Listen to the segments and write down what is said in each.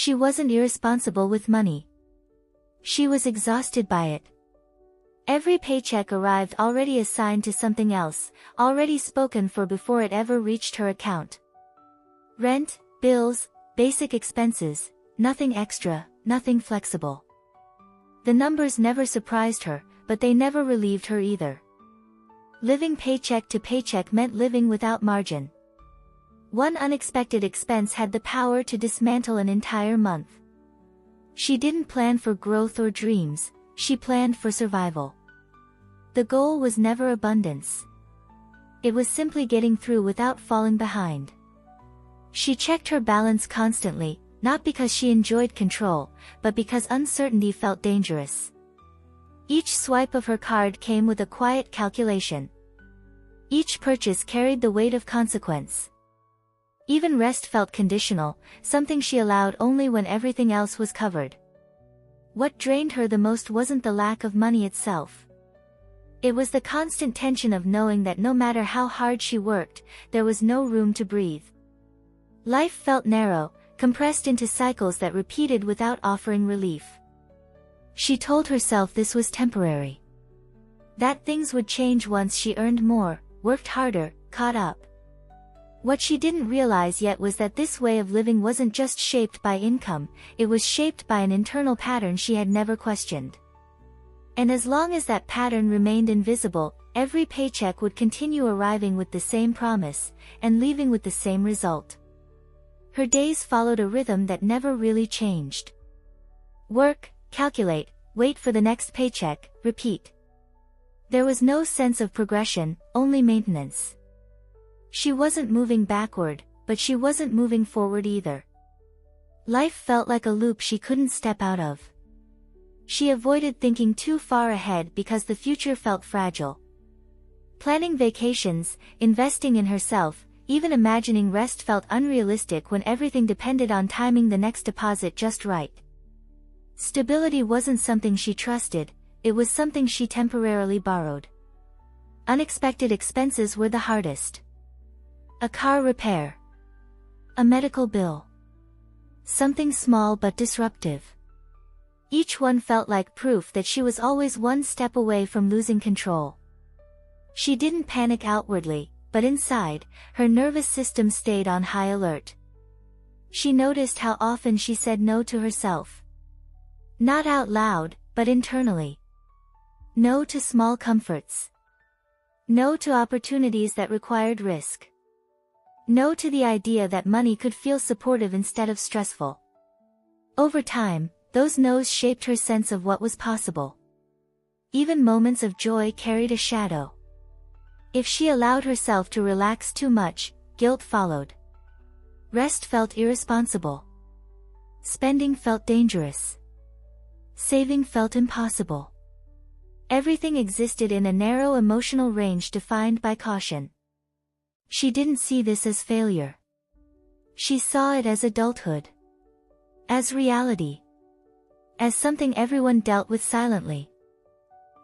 She wasn't irresponsible with money. She was exhausted by it. Every paycheck arrived already assigned to something else, already spoken for before it ever reached her account. Rent, bills, basic expenses, nothing extra, nothing flexible. The numbers never surprised her, but they never relieved her either. Living paycheck to paycheck meant living without margin. One unexpected expense had the power to dismantle an entire month. She didn't plan for growth or dreams, she planned for survival. The goal was never abundance. It was simply getting through without falling behind. She checked her balance constantly, not because she enjoyed control, but because uncertainty felt dangerous. Each swipe of her card came with a quiet calculation. Each purchase carried the weight of consequence. Even rest felt conditional, something she allowed only when everything else was covered. What drained her the most wasn't the lack of money itself. It was the constant tension of knowing that no matter how hard she worked, there was no room to breathe. Life felt narrow, compressed into cycles that repeated without offering relief. She told herself this was temporary. That things would change once she earned more, worked harder, caught up. What she didn't realize yet was that this way of living wasn't just shaped by income, it was shaped by an internal pattern she had never questioned. And as long as that pattern remained invisible, every paycheck would continue arriving with the same promise, and leaving with the same result. Her days followed a rhythm that never really changed. Work, calculate, wait for the next paycheck, repeat. There was no sense of progression, only maintenance. She wasn't moving backward, but she wasn't moving forward either. Life felt like a loop she couldn't step out of. She avoided thinking too far ahead because the future felt fragile. Planning vacations, investing in herself, even imagining rest felt unrealistic when everything depended on timing the next deposit just right. Stability wasn't something she trusted, it was something she temporarily borrowed. Unexpected expenses were the hardest. A car repair. A medical bill. Something small but disruptive. Each one felt like proof that she was always one step away from losing control. She didn't panic outwardly, but inside, her nervous system stayed on high alert. She noticed how often she said no to herself. Not out loud, but internally. No to small comforts. No to opportunities that required risk. No to the idea that money could feel supportive instead of stressful. Over time, those no's shaped her sense of what was possible. Even moments of joy carried a shadow. If she allowed herself to relax too much, guilt followed. Rest felt irresponsible. Spending felt dangerous. Saving felt impossible. Everything existed in a narrow emotional range defined by caution. She didn't see this as failure. She saw it as adulthood. As reality. As something everyone dealt with silently.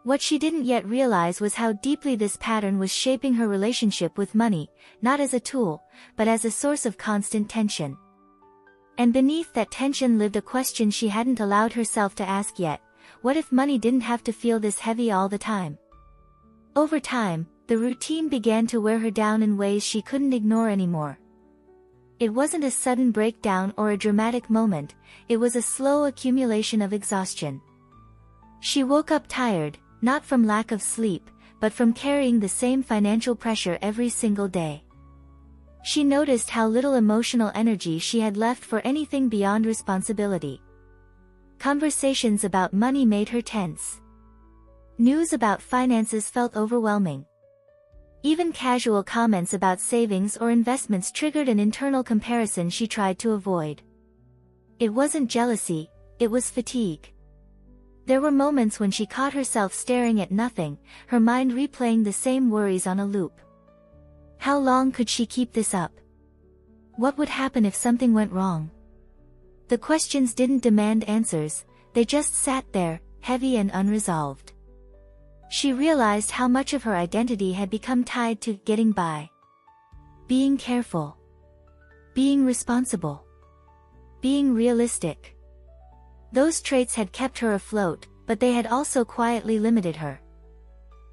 What she didn't yet realize was how deeply this pattern was shaping her relationship with money, not as a tool, but as a source of constant tension. And beneath that tension lived a question she hadn't allowed herself to ask yet: what if money didn't have to feel this heavy all the time? Over time, the routine began to wear her down in ways she couldn't ignore anymore. It wasn't a sudden breakdown or a dramatic moment, it was a slow accumulation of exhaustion. She woke up tired, not from lack of sleep, but from carrying the same financial pressure every single day. She noticed how little emotional energy she had left for anything beyond responsibility. Conversations about money made her tense. News about finances felt overwhelming. Even casual comments about savings or investments triggered an internal comparison she tried to avoid. It wasn't jealousy, it was fatigue. There were moments when she caught herself staring at nothing, her mind replaying the same worries on a loop. How long could she keep this up? What would happen if something went wrong? The questions didn't demand answers, they just sat there, heavy and unresolved. She realized how much of her identity had become tied to getting by. Being careful. Being responsible. being realistic. Those traits had kept her afloat, but they had also quietly limited her.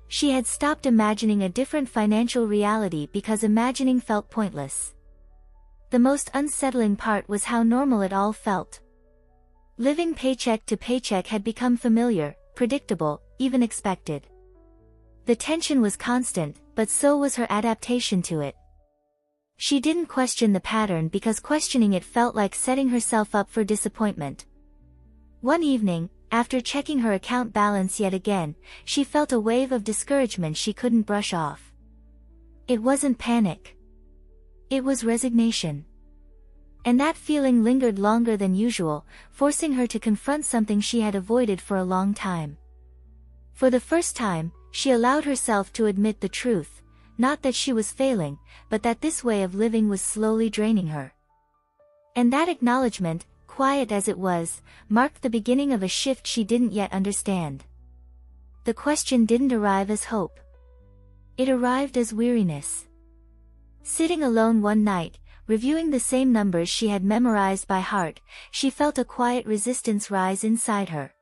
She had stopped imagining a different financial reality because imagining felt pointless. The most unsettling part was how normal it all felt. Living paycheck to paycheck had become familiar, predictable, even expected. The tension was constant, but so was her adaptation to it. She didn't question the pattern because questioning it felt like setting herself up for disappointment. One evening, after checking her account balance yet again, she felt a wave of discouragement she couldn't brush off. It wasn't panic. It was resignation. And that feeling lingered longer than usual, forcing her to confront something she had avoided for a long time. For the first time, she allowed herself to admit the truth, not that she was failing, but that this way of living was slowly draining her. And that acknowledgement, quiet as it was, marked the beginning of a shift she didn't yet understand. The question didn't arrive as hope. It arrived as weariness. Sitting alone one night, reviewing the same numbers she had memorized by heart, she felt a quiet resistance rise inside her.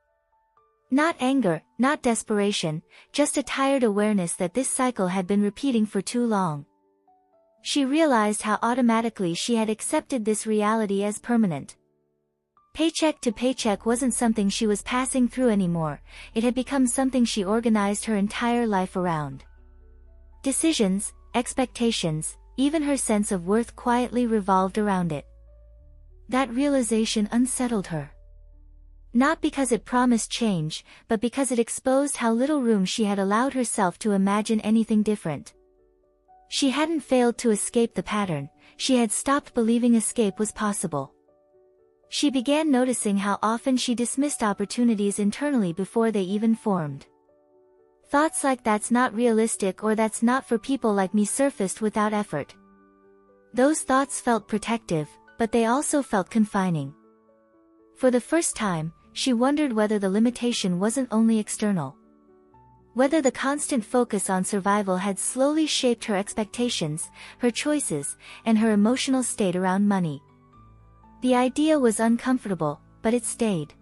Not anger, not desperation, just a tired awareness that this cycle had been repeating for too long. She realized how automatically she had accepted this reality as permanent. Paycheck to paycheck wasn't something she was passing through anymore, it had become something she organized her entire life around. Decisions, expectations, even her sense of worth quietly revolved around it. That realization unsettled her. Not because it promised change, but because it exposed how little room she had allowed herself to imagine anything different. She hadn't failed to escape the pattern, she had stopped believing escape was possible. She began noticing how often she dismissed opportunities internally before they even formed. Thoughts like "that's not realistic" or "that's not for people like me" surfaced without effort. Those thoughts felt protective, but they also felt confining. For the first time, she wondered whether the limitation wasn't only external. Whether the constant focus on survival had slowly shaped her expectations, her choices, and her emotional state around money. The idea was uncomfortable, but it stayed.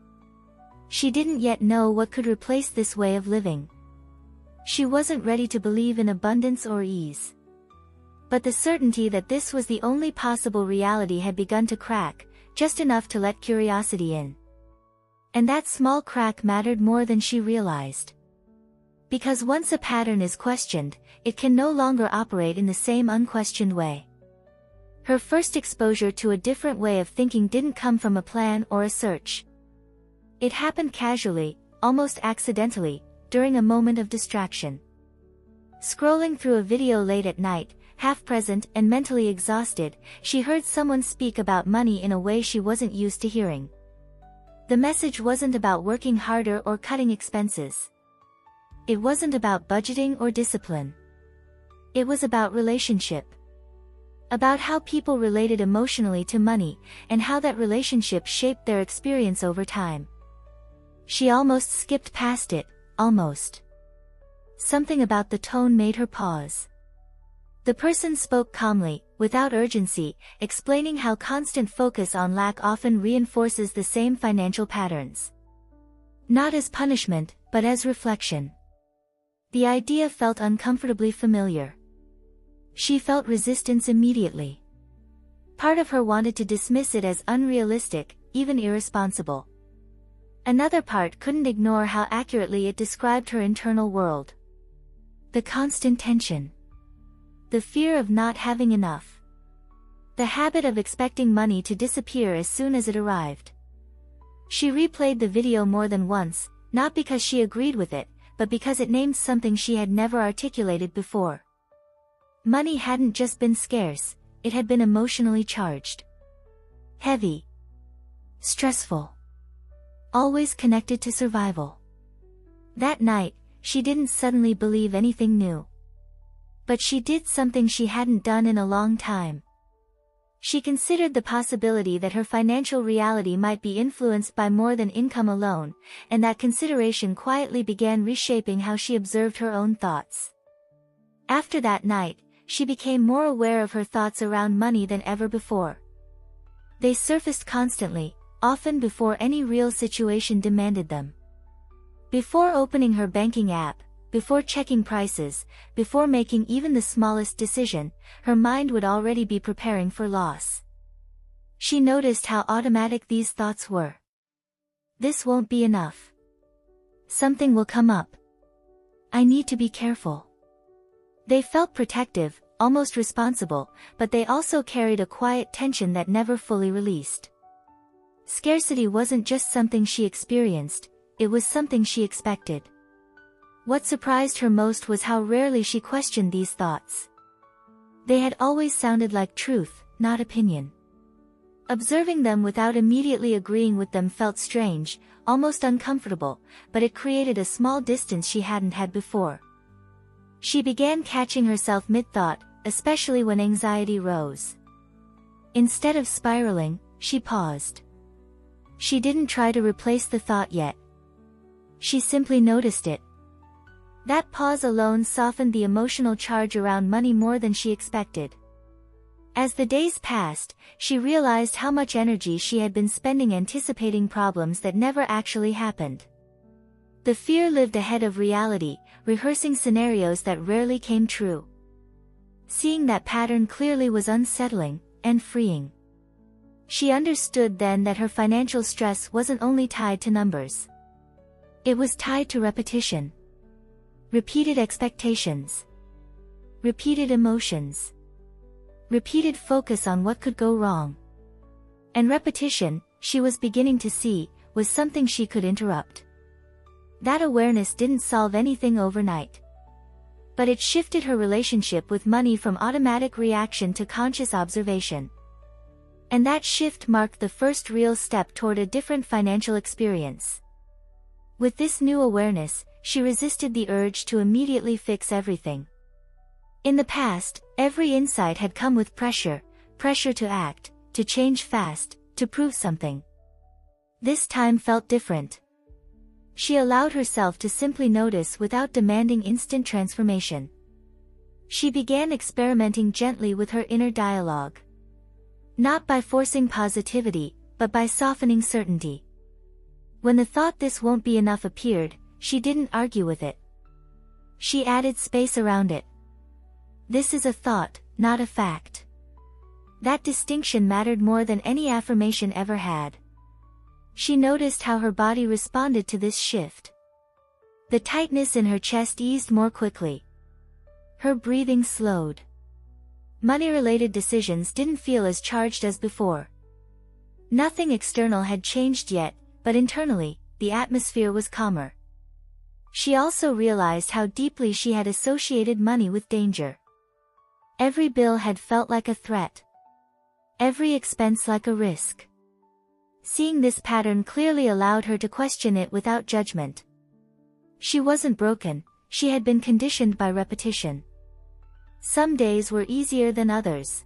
She didn't yet know what could replace this way of living. She wasn't ready to believe in abundance or ease. But the certainty that this was the only possible reality had begun to crack, just enough to let curiosity in. And that small crack mattered more than she realized. Because once a pattern is questioned, it can no longer operate in the same unquestioned way. Her first exposure to a different way of thinking didn't come from a plan or a search. It happened casually, almost accidentally, during a moment of distraction. Scrolling through a video late at night, half present and mentally exhausted, she heard someone speak about money in a way she wasn't used to hearing. The message wasn't about working harder or cutting expenses. It wasn't about budgeting or discipline. It was about relationship. About how people related emotionally to money, and how that relationship shaped their experience over time. She almost skipped past it, almost. Something about the tone made her pause. The person spoke calmly, without urgency, explaining how constant focus on lack often reinforces the same financial patterns. Not as punishment, but as reflection. The idea felt uncomfortably familiar. She felt resistance immediately. Part of her wanted to dismiss it as unrealistic, even irresponsible. Another part couldn't ignore how accurately it described her internal world. The constant tension. The fear of not having enough. The habit of expecting money to disappear as soon as it arrived. She replayed the video more than once, not because she agreed with it, but because it named something she had never articulated before. Money hadn't just been scarce, it had been emotionally charged. Heavy. Stressful. Always connected to survival. That night, she didn't suddenly believe anything new. But she did something she hadn't done in a long time. She considered the possibility that her financial reality might be influenced by more than income alone, and that consideration quietly began reshaping how she observed her own thoughts. After that night, she became more aware of her thoughts around money than ever before. They surfaced constantly, often before any real situation demanded them. Before opening her banking app, before checking prices, before making even the smallest decision, her mind would already be preparing for loss. She noticed how automatic these thoughts were. This won't be enough. Something will come up. I need to be careful. They felt protective, almost responsible, but they also carried a quiet tension that never fully released. Scarcity wasn't just something she experienced, it was something she expected. What surprised her most was how rarely she questioned these thoughts. They had always sounded like truth, not opinion. Observing them without immediately agreeing with them felt strange, almost uncomfortable, but it created a small distance she hadn't had before. She began catching herself mid-thought, especially when anxiety rose. Instead of spiraling, she paused. She didn't try to replace the thought yet. She simply noticed it. That pause alone softened the emotional charge around money more than she expected. As the days passed, she realized how much energy she had been spending anticipating problems that never actually happened. The fear lived ahead of reality, rehearsing scenarios that rarely came true. Seeing that pattern clearly was unsettling and freeing. She understood then that her financial stress wasn't only tied to numbers. It was tied to repetition. Repeated expectations. Repeated emotions. Repeated focus on what could go wrong. And repetition, she was beginning to see, was something she could interrupt. That awareness didn't solve anything overnight. But it shifted her relationship with money from automatic reaction to conscious observation. And that shift marked the first real step toward a different financial experience. With this new awareness, she resisted the urge to immediately fix everything. In the past, every insight had come with pressure to act, to change fast, to prove something. This time felt different. She allowed herself to simply notice without demanding instant transformation. She began experimenting gently with her inner dialogue. Not by forcing positivity, but by softening certainty. When the thought "this won't be enough" appeared, she didn't argue with it. She added space around it. This is a thought, not a fact. That distinction mattered more than any affirmation ever had. She noticed how her body responded to this shift. The tightness in her chest eased more quickly. Her breathing slowed. Money-related decisions didn't feel as charged as before. Nothing external had changed yet, but internally, the atmosphere was calmer. She also realized how deeply she had associated money with danger. Every bill had felt like a threat. Every expense like a risk. Seeing this pattern clearly allowed her to question it without judgment. She wasn't broken, she had been conditioned by repetition. Some days were easier than others.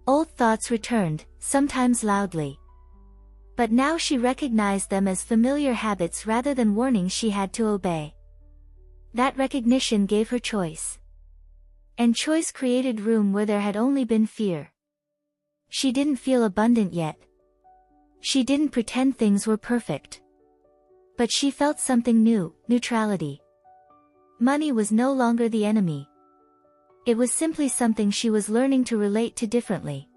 Old thoughts returned, sometimes loudly. But now she recognized them as familiar habits rather than warnings she had to obey. That recognition gave her choice. And choice created room where there had only been fear. She didn't feel abundant yet. She didn't pretend things were perfect. But she felt something new, neutrality. Money was no longer the enemy. It was simply something she was learning to relate to differently.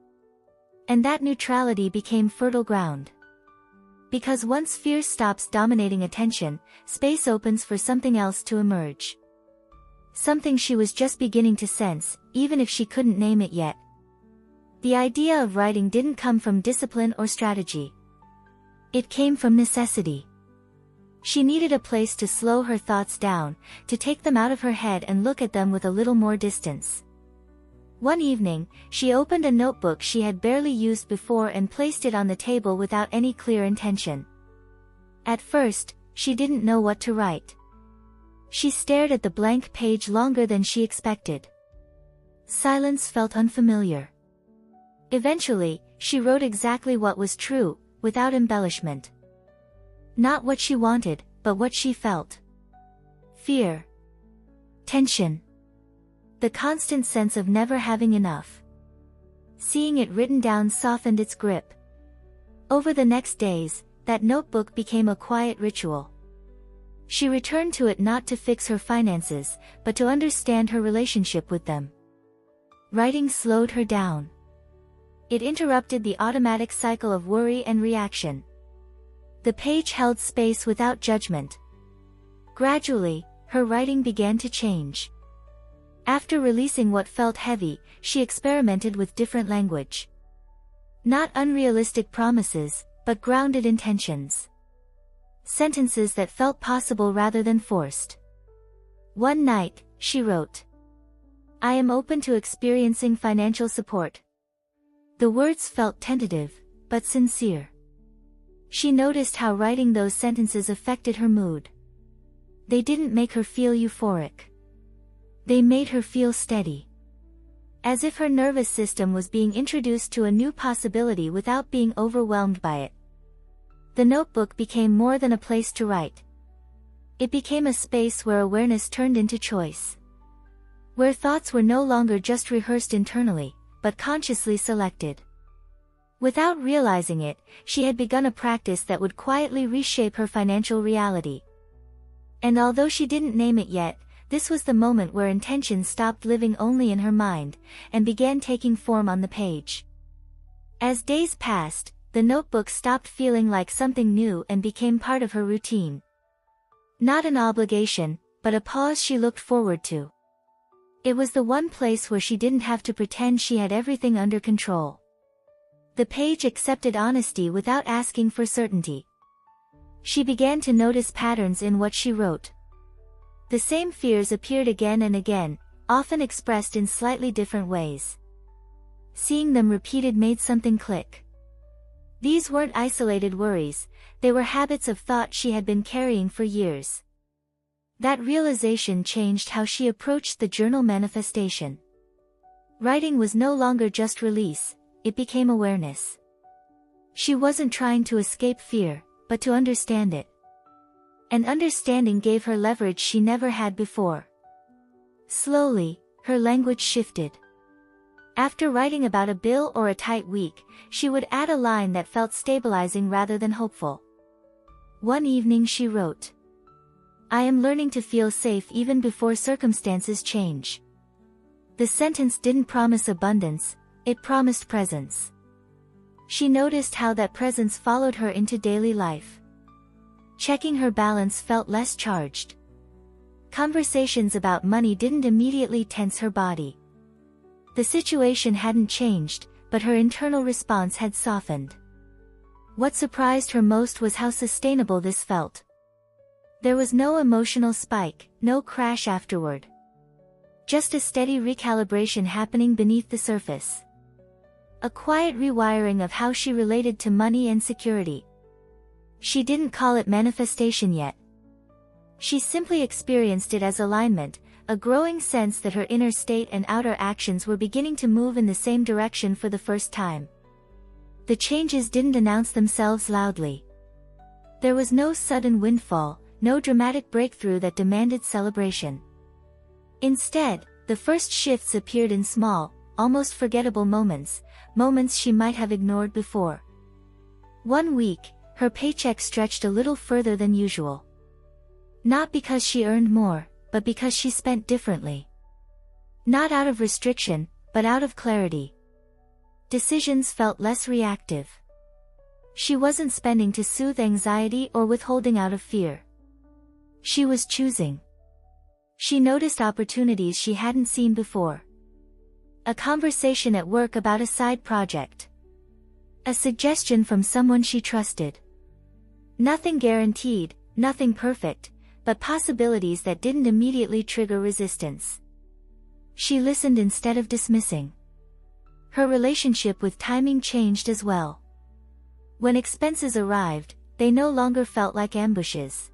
And that neutrality became fertile ground. Because once fear stops dominating attention, space opens for something else to emerge. Something she was just beginning to sense, even if she couldn't name it yet. The idea of writing didn't come from discipline or strategy. It came from necessity. She needed a place to slow her thoughts down, to take them out of her head and look at them with a little more distance. One evening, she opened a notebook she had barely used before and placed it on the table without any clear intention. At first, she didn't know what to write. She stared at the blank page longer than she expected. Silence felt unfamiliar. Eventually, she wrote exactly what was true, without embellishment. Not what she wanted, but what she felt. Fear. Tension. The constant sense of never having enough. Seeing it written down softened its grip. Over the next days, that notebook became a quiet ritual. She returned to it not to fix her finances, but to understand her relationship with them. Writing slowed her down. It interrupted the automatic cycle of worry and reaction. The page held space without judgment. Gradually, her writing began to change. After releasing what felt heavy, she experimented with different language. Not unrealistic promises, but grounded intentions. Sentences that felt possible rather than forced. One night, she wrote, "I am open to experiencing financial support." The words felt tentative, but sincere. She noticed how writing those sentences affected her mood. They didn't make her feel euphoric. They made her feel steady. As if her nervous system was being introduced to a new possibility without being overwhelmed by it. The notebook became more than a place to write. It became a space where awareness turned into choice. Where thoughts were no longer just rehearsed internally, but consciously selected. Without realizing it, she had begun a practice that would quietly reshape her financial reality. And although she didn't name it yet, this was the moment where intention stopped living only in her mind, and began taking form on the page. As days passed, the notebook stopped feeling like something new and became part of her routine. Not an obligation, but a pause she looked forward to. It was the one place where she didn't have to pretend she had everything under control. The page accepted honesty without asking for certainty. She began to notice patterns in what she wrote. The same fears appeared again and again, often expressed in slightly different ways. Seeing them repeated made something click. These weren't isolated worries, they were habits of thought she had been carrying for years. That realization changed how she approached the journal manifestation. Writing was no longer just release, it became awareness. She wasn't trying to escape fear, but to understand it. And understanding gave her leverage she never had before. Slowly, her language shifted. After writing about a bill or a tight week, she would add a line that felt stabilizing rather than hopeful. One evening she wrote, "I am learning to feel safe even before circumstances change." The sentence didn't promise abundance, it promised presence. She noticed how that presence followed her into daily life. Checking her balance felt less charged. Conversations about money didn't immediately tense her body. The situation hadn't changed, but her internal response had softened. What surprised her most was how sustainable this felt. There was no emotional spike, no crash afterward. Just a steady recalibration happening beneath the surface. A quiet rewiring of how she related to money and security. She didn't call it manifestation yet. She simply experienced it as alignment, a growing sense that her inner state and outer actions were beginning to move in the same direction for the first time. The changes didn't announce themselves loudly. There was no sudden windfall, no dramatic breakthrough that demanded celebration. Instead, the first shifts appeared in small, almost forgettable moments, moments she might have ignored before. One week, her paycheck stretched a little further than usual. Not because she earned more, but because she spent differently. Not out of restriction, but out of clarity. Decisions felt less reactive. She wasn't spending to soothe anxiety or withholding out of fear. She was choosing. She noticed opportunities she hadn't seen before. A conversation at work about a side project. A suggestion from someone she trusted. Nothing guaranteed, nothing perfect, but possibilities that didn't immediately trigger resistance. She listened instead of dismissing. Her relationship with timing changed as well. When expenses arrived, they no longer felt like ambushes.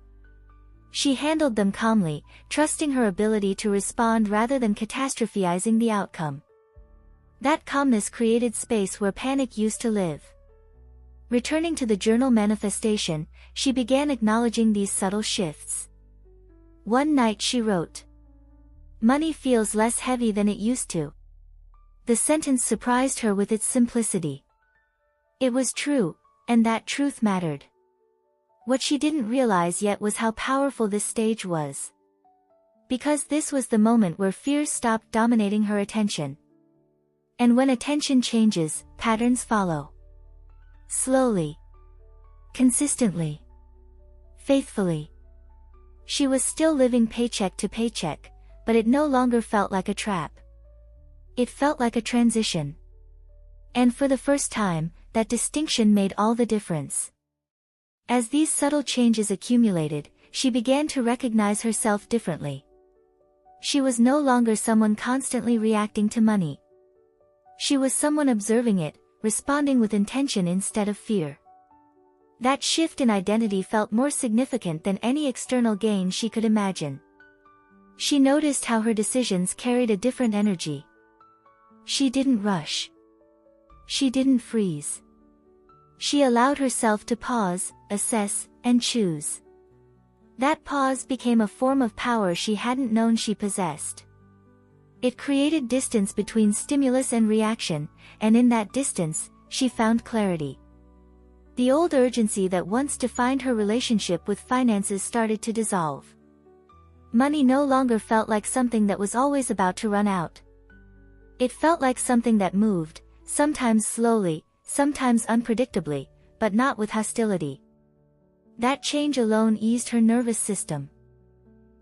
She handled them calmly, trusting her ability to respond rather than catastrophizing the outcome. That calmness created space where panic used to live. Returning to the journal manifestation, she began acknowledging these subtle shifts. One night she wrote, "Money feels less heavy than it used to." The sentence surprised her with its simplicity. It was true, And that truth mattered. What she didn't realize yet was how powerful this stage was. Because this was the moment where fear stopped dominating her attention. And when attention changes, patterns follow. Slowly. Consistently. Faithfully. She was still living paycheck to paycheck, but it no longer felt like a trap. It felt like a transition. And for the first time, that distinction made all the difference. As these subtle changes accumulated, she began to recognize herself differently. She was no longer someone constantly reacting to money. She was someone observing it, responding with intention instead of fear. That shift in identity felt more significant than any external gain she could imagine. She noticed how her decisions carried a different energy. She didn't rush. She didn't freeze. She allowed herself to pause, assess, and choose. That pause became a form of power she hadn't known she possessed. It created distance between stimulus and reaction, and in that distance, she found clarity. The old urgency that once defined her relationship with finances started to dissolve. Money no longer felt like something that was always about to run out. It felt like something that moved, sometimes slowly, sometimes unpredictably, but not with hostility. That change alone eased her nervous system.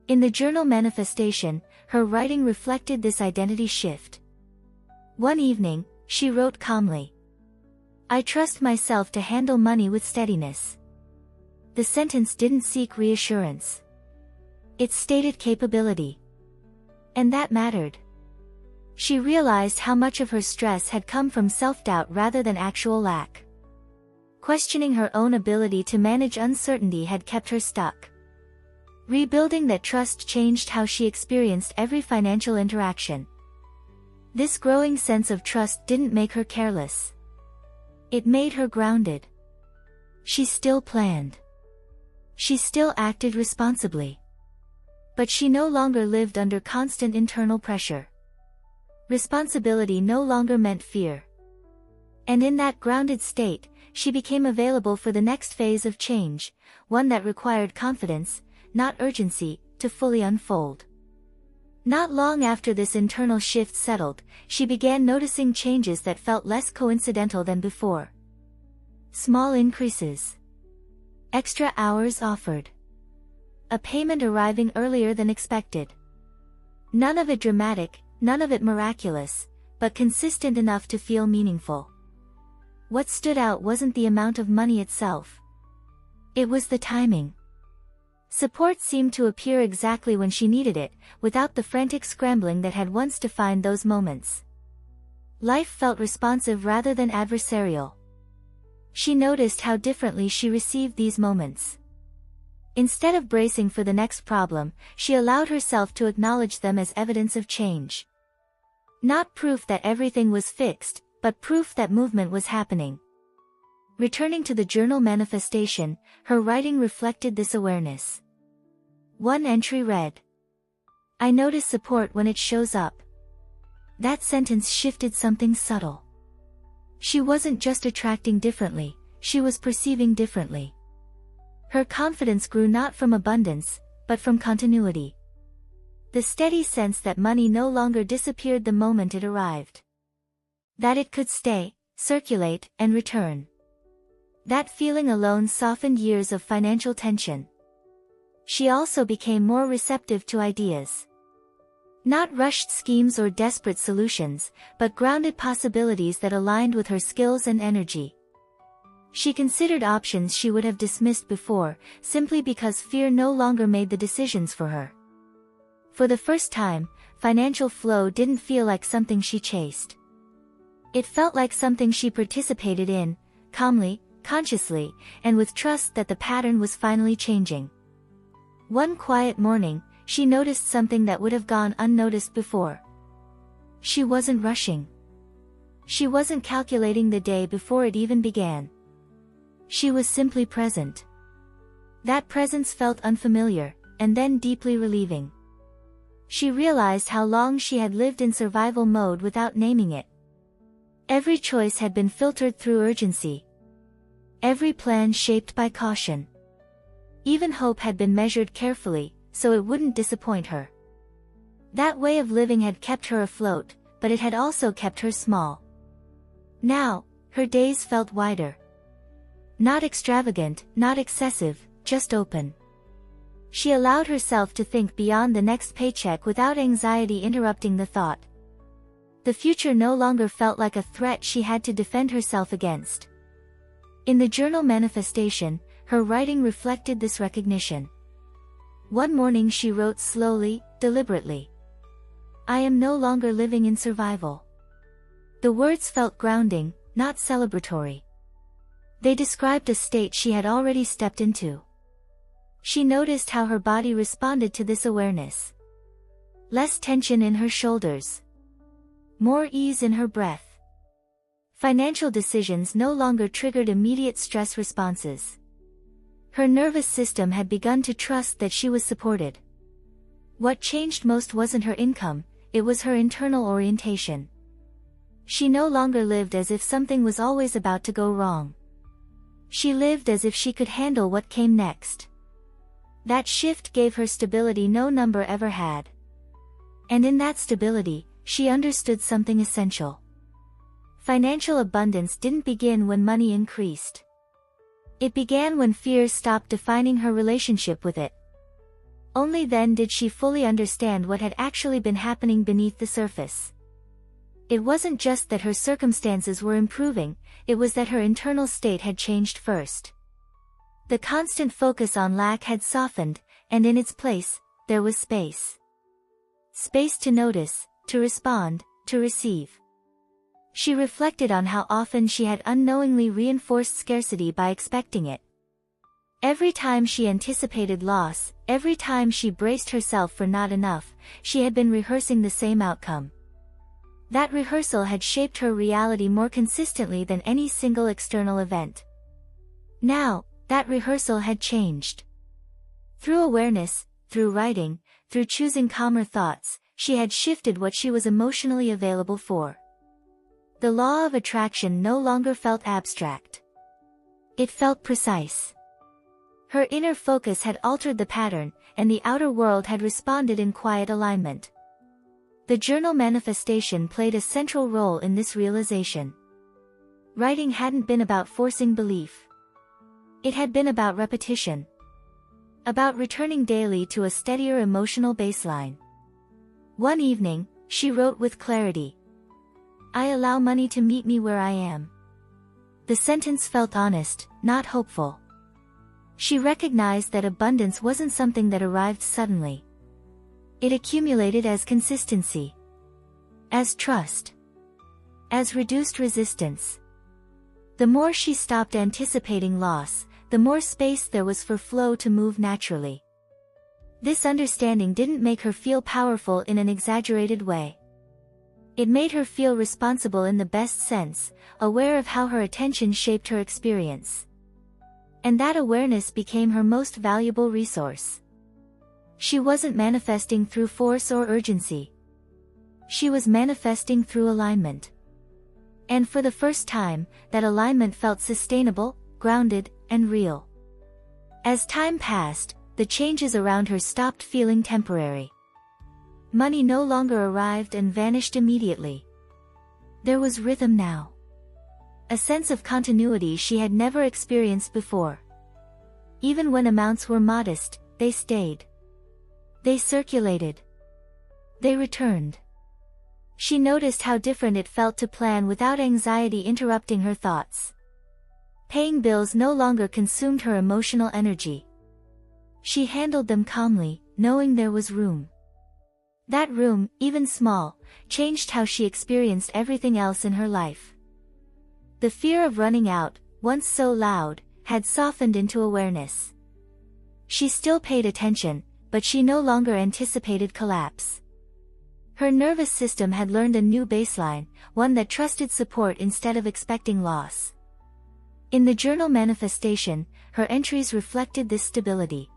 In the journal manifestation, her writing reflected this identity shift. One evening, she wrote calmly, "I trust myself to handle money with steadiness." The sentence didn't seek reassurance. It stated capability. And that mattered. She realized how much of her stress had come from self-doubt rather than actual lack. Questioning her own ability to manage uncertainty had kept her stuck. Rebuilding that trust changed how she experienced every financial interaction. This growing sense of trust didn't make her careless. It made her grounded. She still planned. She still acted responsibly. But she no longer lived under constant internal pressure. Responsibility no longer meant fear. And in that grounded state, she became available for the next phase of change, one that required confidence, not urgency, to fully unfold. Not long after this internal shift settled, she began noticing changes that felt less coincidental than before. Small increases. Extra hours offered. A payment arriving earlier than expected. None of it dramatic, none of it miraculous, but consistent enough to feel meaningful. What stood out wasn't the amount of money itself. It was the timing. Support seemed to appear exactly when she needed it, without the frantic scrambling that had once defined those moments. Life felt responsive rather than adversarial. She noticed how differently she received these moments. Instead of bracing for the next problem, she allowed herself to acknowledge them as evidence of change. Not proof that everything was fixed, but proof that movement was happening. Returning to the journal manifestation, her writing reflected this awareness. One entry read, "I notice support when it shows up." That sentence shifted something subtle. She wasn't just attracting differently, she was perceiving differently. Her confidence grew not from abundance, but from continuity. The steady sense that money no longer disappeared the moment it arrived. That it could stay, circulate, and return. That feeling alone softened years of financial tension. She also became more receptive to ideas. Not rushed schemes or desperate solutions, but grounded possibilities that aligned with her skills and energy. She considered options she would have dismissed before, simply because fear no longer made the decisions for her. For the first time, financial flow didn't feel like something she chased. It felt like something she participated in, calmly, consciously, and with trust that the pattern was finally changing. One quiet morning, she noticed something that would have gone unnoticed before. She wasn't rushing. She wasn't calculating the day before it even began. She was simply present. That presence felt unfamiliar, and then deeply relieving. She realized how long she had lived in survival mode without naming it. Every choice had been filtered through urgency. every plan shaped by caution. Even hope had been measured carefully, so it wouldn't disappoint her. That way of living had kept her afloat, but it had also kept her small. Now, her days felt wider. Not extravagant, not excessive, just open. She allowed herself to think beyond the next paycheck without anxiety interrupting the thought. The future no longer felt like a threat she had to defend herself against. In the journal manifestation, her writing reflected this recognition. One morning she wrote slowly, deliberately. I am no longer living in survival. The words felt grounding, not celebratory. They described a state she had already stepped into. She noticed how her body responded to this awareness. Less tension in her shoulders. More ease in her breath. Financial decisions no longer triggered immediate stress responses. Her nervous system had begun to trust that she was supported. What changed most wasn't her income, it was her internal orientation. She no longer lived as if something was always about to go wrong. She lived as if she could handle what came next. That shift gave her stability no number ever had. And in that stability, she understood something essential. Financial abundance didn't begin when money increased. It began when fear stopped defining her relationship with it. Only then did she fully understand what had actually been happening beneath the surface. It wasn't just that her circumstances were improving, it was that her internal state had changed first. The constant focus on lack had softened, and in its place, there was space. Space to notice, to respond, to receive. She reflected on how often she had unknowingly reinforced scarcity by expecting it. Every time she anticipated loss, every time she braced herself for not enough, she had been rehearsing the same outcome. That rehearsal had shaped her reality more consistently than any single external event. Now, that rehearsal had changed. Through awareness, through writing, through choosing calmer thoughts, she had shifted what she was emotionally available for. The law of attraction no longer felt abstract. It felt precise. Her inner focus had altered the pattern, and the outer world had responded in quiet alignment. The journal manifestation played a central role in this realization. Writing hadn't been about forcing belief. It had been about repetition. About returning daily to a steadier emotional baseline. One evening, she wrote with clarity. I allow money to meet me where I am. The sentence felt honest, not hopeful. She recognized that abundance wasn't something that arrived suddenly. It accumulated as consistency. As trust. As reduced resistance. The more she stopped anticipating loss, the more space there was for flow to move naturally. This understanding didn't make her feel powerful in an exaggerated way. It made her feel responsible in the best sense, aware of how her attention shaped her experience. And that awareness became her most valuable resource. She wasn't manifesting through force or urgency. She was manifesting through alignment. And for the first time, that alignment felt sustainable, grounded, and real. As time passed, the changes around her stopped feeling temporary. Money no longer arrived and vanished immediately. There was rhythm now. A sense of continuity she had never experienced before. Even when amounts were modest, they stayed. They circulated. They returned. She noticed how different it felt to plan without anxiety interrupting her thoughts. Paying bills no longer consumed her emotional energy. She handled them calmly, knowing there was room. That room, even small, changed how she experienced everything else in her life. The fear of running out, once so loud, had softened into awareness. She still paid attention, but she no longer anticipated collapse. Her nervous system had learned a new baseline, one that trusted support instead of expecting loss. In the journal manifestation, her entries reflected this stability.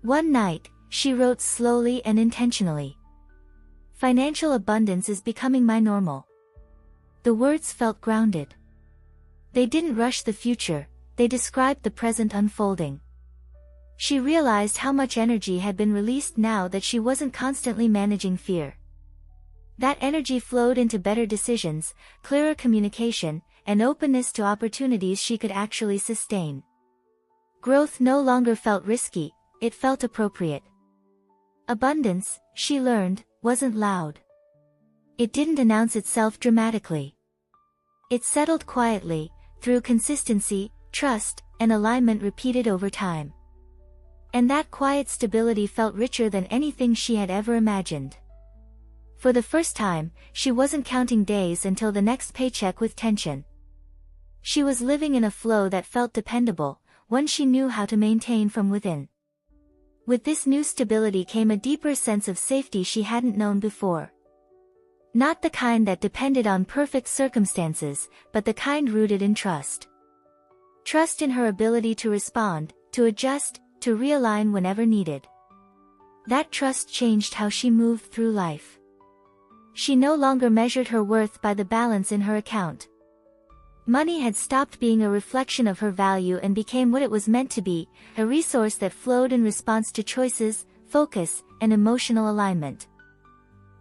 One night, she wrote slowly and intentionally. Financial abundance is becoming my normal. The words felt grounded. They didn't rush the future, they described the present unfolding. She realized how much energy had been released now that she wasn't constantly managing fear. That energy flowed into better decisions, clearer communication, and openness to opportunities she could actually sustain. Growth no longer felt risky, it felt appropriate. Abundance, she learned, wasn't loud. It didn't announce itself dramatically. It settled quietly, through consistency, trust, and alignment repeated over time. And that quiet stability felt richer than anything she had ever imagined. For the first time, she wasn't counting days until the next paycheck with tension. She was living in a flow that felt dependable, one she knew how to maintain from within. With this new stability came a deeper sense of safety she hadn't known before. Not the kind that depended on perfect circumstances, but the kind rooted in trust. Trust in her ability to respond, to adjust, to realign whenever needed. That trust changed how she moved through life. She no longer measured her worth by the balance in her account. Money had stopped being a reflection of her value and became what it was meant to be, a resource that flowed in response to choices, focus, and emotional alignment.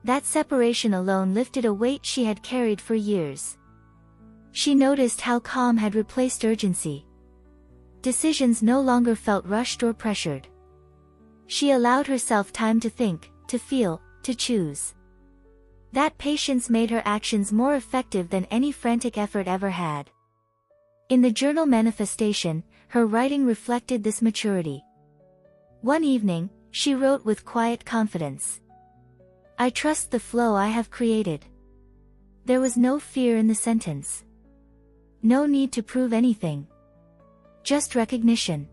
That separation alone lifted a weight she had carried for years. She noticed how calm had replaced urgency. Decisions no longer felt rushed or pressured. She allowed herself time to think, to feel, to choose. That patience made her actions more effective than any frantic effort ever had. In the journal manifestation, her writing reflected this maturity. One evening, she wrote with quiet confidence. "I trust the flow I have created." There was no fear in the sentence. No need to prove anything. Just recognition.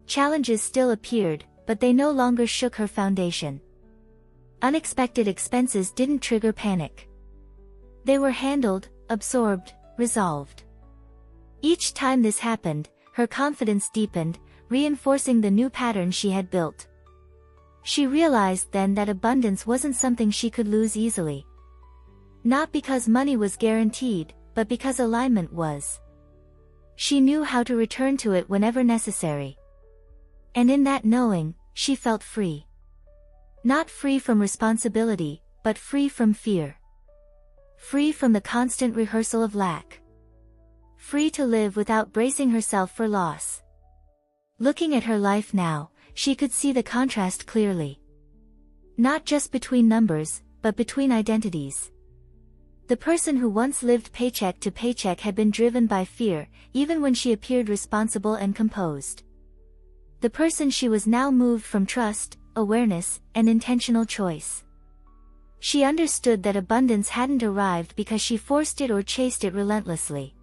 Challenges still appeared, but they no longer shook her foundation. Unexpected expenses didn't trigger panic. They were handled, absorbed, resolved. Each time this happened, her confidence deepened, reinforcing the new pattern she had built. She realized then that abundance wasn't something she could lose easily. Not because money was guaranteed, but because alignment was. She knew how to return to it whenever necessary. And in that knowing, she felt free. Not free from responsibility, but free from fear. Free from the constant rehearsal of lack. Free to live without bracing herself for loss. Looking at her life now, she could see the contrast clearly. Not just between numbers, but between identities. The person who once lived paycheck to paycheck had been driven by fear, even when she appeared responsible and composed. The person she was now moved from trust, awareness, and intentional choice. She understood that abundance hadn't arrived because she forced it or chased it relentlessly.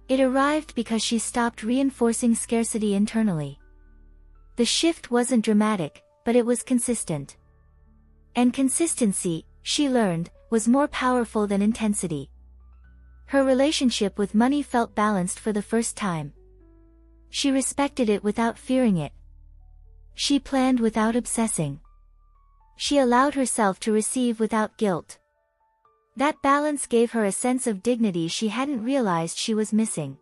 It arrived because she stopped reinforcing scarcity internally. The shift wasn't dramatic, but it was consistent. And consistency, she learned, was more powerful than intensity. Her relationship with money felt balanced for the first time. She respected it without fearing it. She planned without obsessing. She allowed herself to receive without guilt. That balance gave her a sense of dignity she hadn't realized she was missing.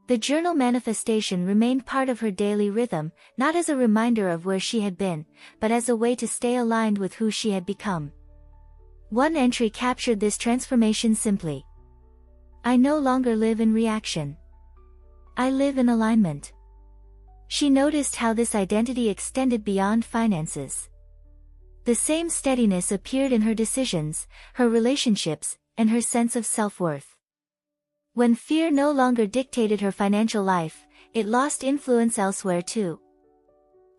The journal manifestation remained part of her daily rhythm, not as a reminder of where she had been, but as a way to stay aligned with who she had become. One entry captured this transformation simply. "I no longer live in reaction. I live in alignment." She noticed how this identity extended beyond finances. The same steadiness appeared in her decisions, her relationships, and her sense of self-worth. When fear no longer dictated her financial life, it lost influence elsewhere too.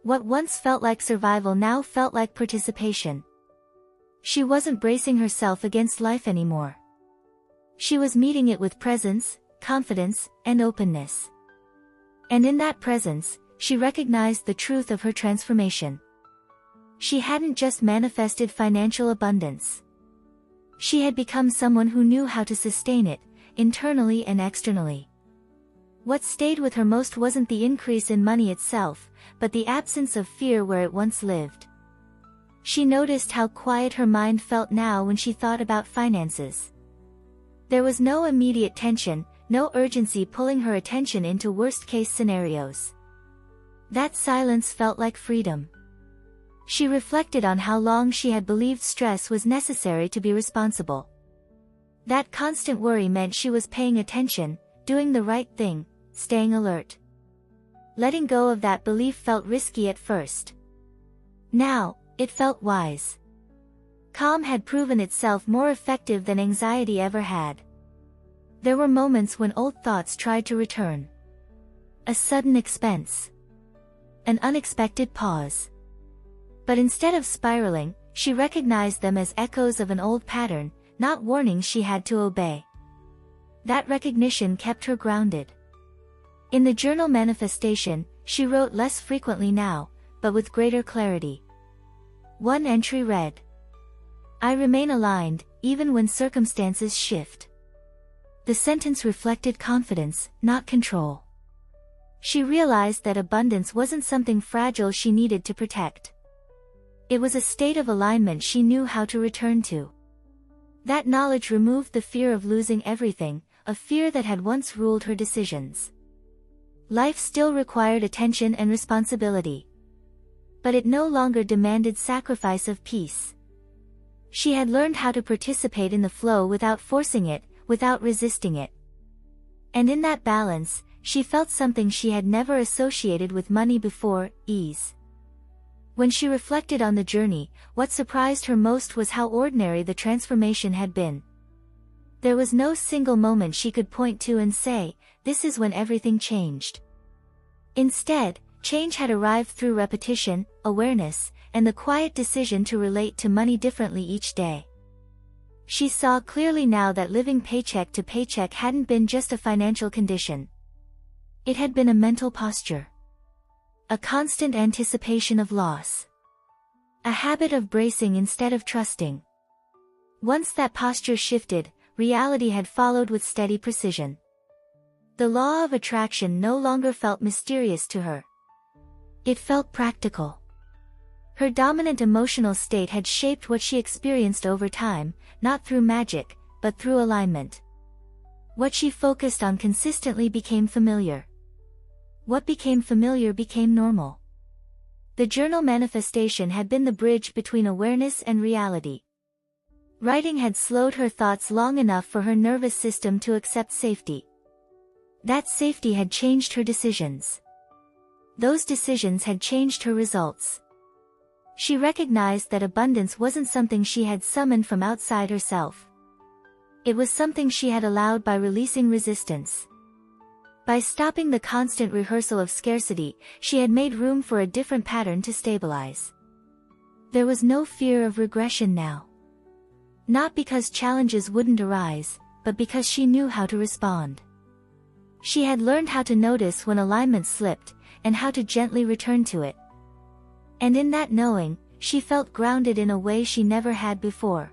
What once felt like survival now felt like participation. She wasn't bracing herself against life anymore. She was meeting it with presence, confidence, and openness. And in that presence, she recognized the truth of her transformation. She hadn't just manifested financial abundance. She had become someone who knew how to sustain it, internally and externally. What stayed with her most wasn't the increase in money itself, but the absence of fear where it once lived. She noticed how quiet her mind felt now when she thought about finances. There was no immediate tension, no urgency pulling her attention into worst-case scenarios. That silence felt like freedom. She reflected on how long she had believed stress was necessary to be responsible. That constant worry meant she was paying attention, doing the right thing, staying alert. Letting go of that belief felt risky at first. Now, it felt wise. Calm had proven itself more effective than anxiety ever had. There were moments when old thoughts tried to return. A sudden expense. An unexpected pause. But instead of spiraling, she recognized them as echoes of an old pattern, not warnings she had to obey. That recognition kept her grounded. In the journal manifestation, she wrote less frequently now, but with greater clarity. One entry read, "I remain aligned, even when circumstances shift." The sentence reflected confidence, not control. She realized that abundance wasn't something fragile she needed to protect. It was a state of alignment she knew how to return to. That knowledge removed the fear of losing everything, a fear that had once ruled her decisions. Life still required attention and responsibility. But it no longer demanded sacrifice of peace. She had learned how to participate in the flow without forcing it, without resisting it. And in that balance, she felt something she had never associated with money before: ease. When she reflected on the journey, what surprised her most was how ordinary the transformation had been. There was no single moment she could point to and say, "This is when everything changed." Instead, change had arrived through repetition, awareness, and the quiet decision to relate to money differently each day. She saw clearly now that living paycheck to paycheck hadn't been just a financial condition. It had been a mental posture. A constant anticipation of loss. A habit of bracing instead of trusting. Once that posture shifted, reality had followed with steady precision. The law of attraction no longer felt mysterious to her. It felt practical. Her dominant emotional state had shaped what she experienced over time, not through magic, but through alignment. What she focused on consistently became familiar. What became familiar became normal. The journal manifestation had been the bridge between awareness and reality. Writing had slowed her thoughts long enough for her nervous system to accept safety. That safety had changed her decisions. Those decisions had changed her results. She recognized that abundance wasn't something she had summoned from outside herself. It was something she had allowed by releasing resistance. By stopping the constant rehearsal of scarcity, she had made room for a different pattern to stabilize. There was no fear of regression now. Not because challenges wouldn't arise, but because she knew how to respond. She had learned how to notice when alignment slipped, and how to gently return to it. And in that knowing, she felt grounded in a way she never had before.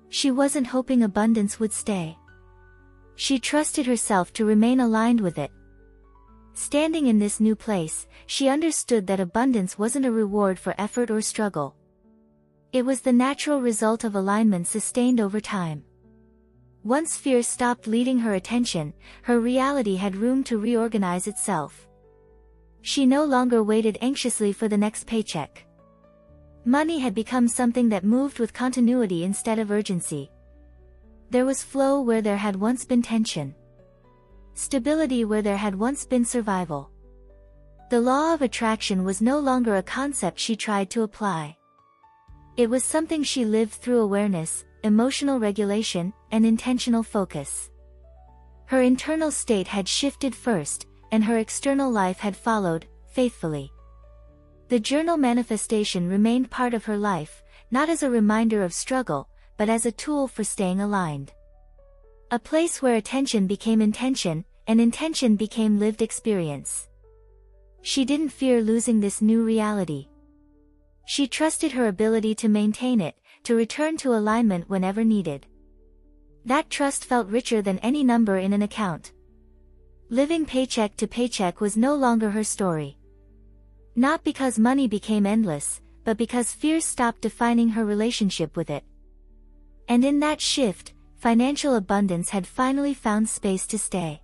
She wasn't hoping abundance would stay. She trusted herself to remain aligned with it. Standing in this new place, she understood that abundance wasn't a reward for effort or struggle. It was the natural result of alignment sustained over time. Once fear stopped leading her attention, her reality had room to reorganize itself. She no longer waited anxiously for the next paycheck. Money had become something that moved with continuity instead of urgency. There was flow where there had once been tension. Stability where there had once been survival. The law of attraction was no longer a concept she tried to apply. It was something she lived through awareness, emotional regulation, and intentional focus. Her internal state had shifted first, and her external life had followed, faithfully. The journal manifestation remained part of her life, not as a reminder of struggle, but as a tool for staying aligned. A place where attention became intention, and intention became lived experience. She didn't fear losing this new reality. She trusted her ability to maintain it, to return to alignment whenever needed. That trust felt richer than any number in an account. Living paycheck to paycheck was no longer her story. Not because money became endless, but because fear stopped defining her relationship with it. And in that shift, financial abundance had finally found space to stay.